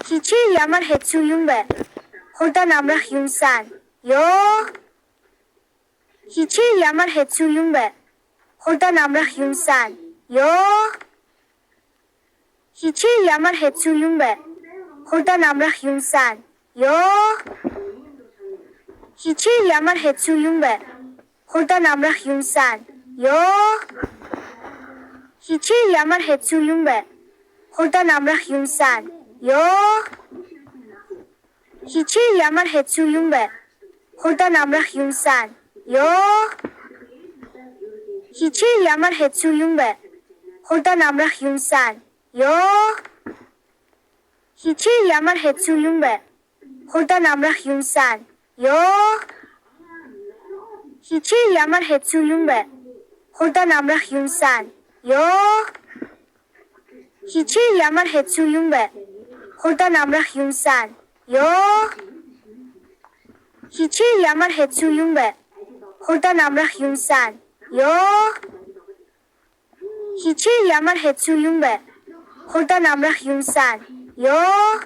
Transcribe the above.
Хичээ ямар хэцүү юм бэ? Хурдан амрах юмсан. Ёо. Хичээ ямар хэцүү юм бэ? Хурдан амрах юмсан. Ёо. Хичээ ямар хэцүү юм бэ? Хурдан амрах юмсан. Ёо. Хичээ ямар хэцүү юм бэ? Хурдан амрах юмсан. Ёо. Хичээ ямар хэцүү юм бэ? Хурдан амрах юмсан. Ёо. Хичээ ямар хэцүү юм бэ? Хурдан амрах юмсан. Ёо. Хичээ ямар хэцүү юм бэ? Хурдан амрах юмсан. Ёо. Хичээ ямар хэцүү юм бэ? Хурдан амрах юмсан. Ёо. Хичээ ямар хэцүү юм бэ? Хурдан амрах юмсан. Ёо. Хичээ ямар хэцүү юм бэ? Хурдан амрах юмсан. Ёо. Хичээ ямар хэцүү юм бэ? Хурдан амрах юмсан. Ёо. Хичээ ямар хэцүү юм бэ? Хурдан амрах юмсан. Ёо.